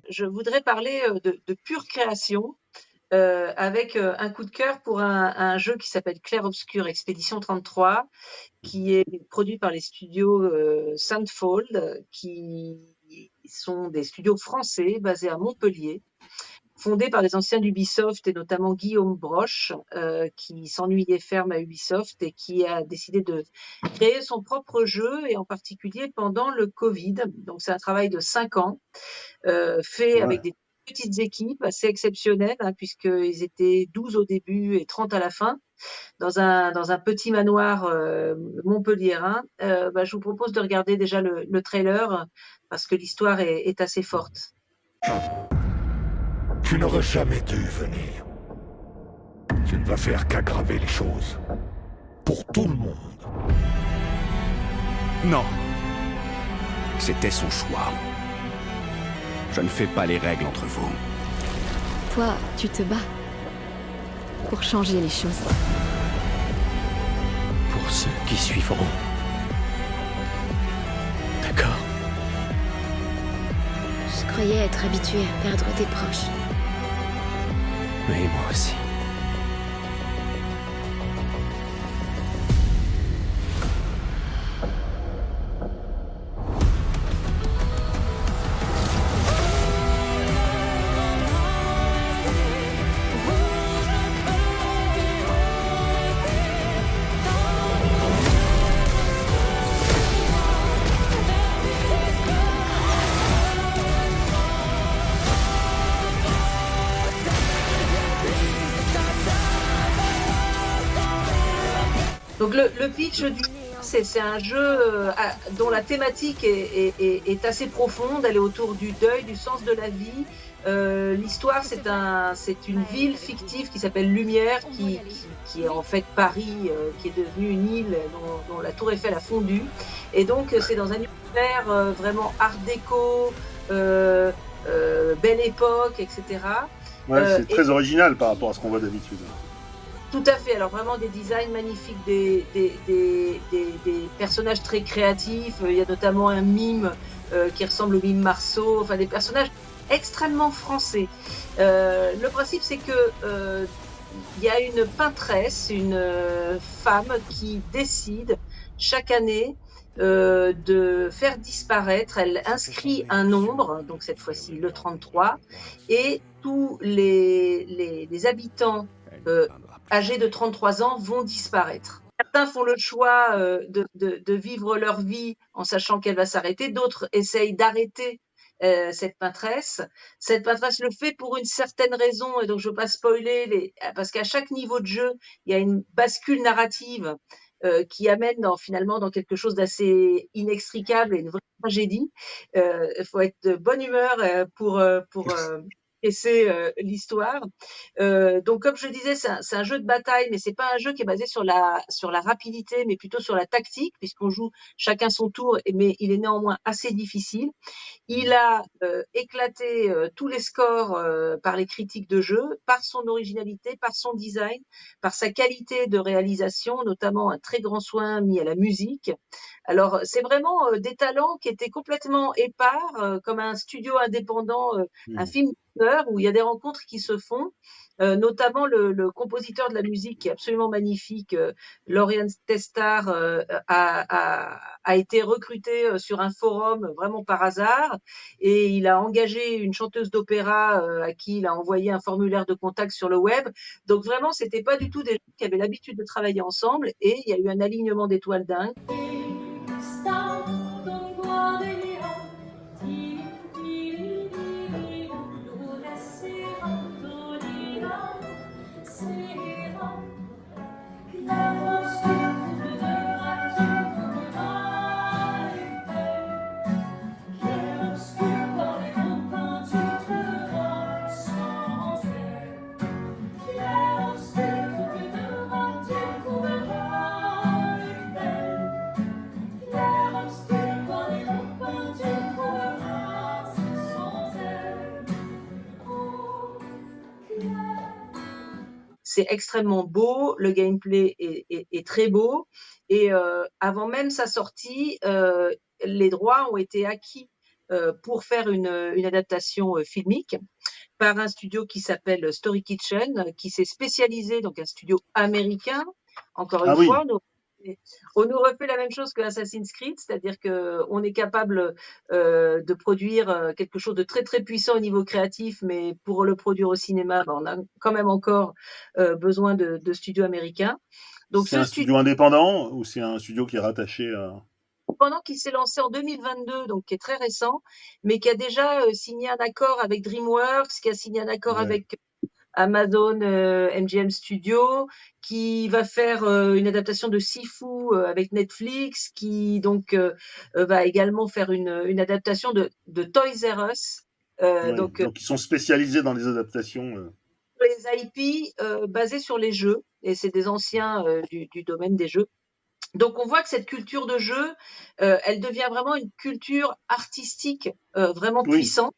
je voudrais parler de pure création avec un coup de cœur pour un jeu qui s'appelle Clair Obscur Expédition 33, qui est produit par les studios Sandfold, qui sont des studios français basés à Montpellier, fondés par des anciens d'Ubisoft et notamment Guillaume Broche, qui s'ennuyait ferme à Ubisoft et qui a décidé de créer son propre jeu, et en particulier pendant le Covid. Donc c'est un travail de 5 ans, fait Ouais. avec des petites équipes assez exceptionnelles, hein, puisqu'ils étaient 12 au début et 30 à la fin, dans un petit manoir montpelliérain. Je vous propose de regarder déjà le trailer, parce que l'histoire est assez forte. Tu n'aurais jamais dû venir. Tu ne vas faire qu'aggraver les choses. Pour tout le monde. Non. C'était son choix. Je ne fais pas les règles entre vous. Toi, tu te bats pour changer les choses. Pour ceux qui suivront. D'accord. Je croyais être habituée à perdre tes proches. Oui, moi aussi. Donc le pitch du c'est un jeu dont la thématique est assez profonde. Elle est autour du deuil, du sens de la vie. L'histoire, c'est une ville fictive qui s'appelle Lumière, qui est en fait Paris, qui est devenue une île dont la Tour Eiffel a fondu. Et donc c'est dans un univers vraiment art déco, belle époque, etc. Ouais, c'est Et très original par rapport à ce qu'on voit d'habitude. tout à fait. Alors vraiment des designs magnifiques, des personnages très créatifs. Il y a notamment un mime qui ressemble au mime Marceau. Enfin, des personnages extrêmement français. Le principe, c'est que il y a une peintresse, une femme qui décide chaque année de faire disparaître. Elle inscrit un nombre, donc cette fois-ci le 33, et tous les habitants âgés de 33 ans vont disparaître. Certains font le choix de vivre leur vie en sachant qu'elle va s'arrêter. D'autres essayent d'arrêter cette peintresse. Cette peintresse le fait pour une certaine raison, et donc je ne veux pas spoiler, parce qu'à chaque niveau de jeu, il y a une bascule narrative qui amène finalement dans quelque chose d'assez inextricable et une vraie tragédie. Il faut être de bonne humeur pour essayer l'histoire. Donc, comme je disais, c'est un jeu de bataille, mais c'est pas un jeu qui est basé sur la rapidité, mais plutôt sur la tactique, puisqu'on joue chacun son tour, mais il est néanmoins assez difficile. Il a éclaté tous les scores par les critiques de jeu, par son originalité, par son design, par sa qualité de réalisation, notamment un très grand soin mis à la musique. Alors, c'est vraiment des talents qui étaient complètement épars, comme un studio indépendant, un film d'auteur où il y a des rencontres qui se font. Notamment le compositeur de la musique qui est absolument magnifique, Laurian Testar, a été recruté sur un forum vraiment par hasard, et il a engagé une chanteuse d'opéra à qui il a envoyé un formulaire de contact sur le web. Donc vraiment, c'était pas du tout des gens qui avaient l'habitude de travailler ensemble, et il y a eu un alignement d'étoiles dingue. C'est extrêmement beau, le gameplay est très beau, et avant même sa sortie, les droits ont été acquis pour faire une adaptation filmique par un studio qui s'appelle Story Kitchen, qui s'est spécialisé, donc un studio américain. Encore une Ah oui, fois, on nous refait la même chose que Assassin's Creed, c'est-à-dire qu'on est capable de produire quelque chose de très très puissant au niveau créatif, mais pour le produire au cinéma, on a quand même encore besoin de studios américains. Donc c'est ce un studio, studio indépendant ou c'est un studio qui est rattaché à... pendant qu'il s'est lancé en 2022, donc qui est très récent, mais qui a déjà signé un accord avec DreamWorks, qui a signé un accord Ouais. avec Amazon MGM Studio, qui va faire une adaptation de Sifu avec Netflix, qui donc va également faire une adaptation de Toys R Us. Ouais. Donc Donc ils sont spécialisés dans les adaptations. les IP basés sur les jeux, et c'est des anciens du domaine des jeux. Donc on voit que cette culture de jeu, elle devient vraiment une culture artistique vraiment Oui, puissante.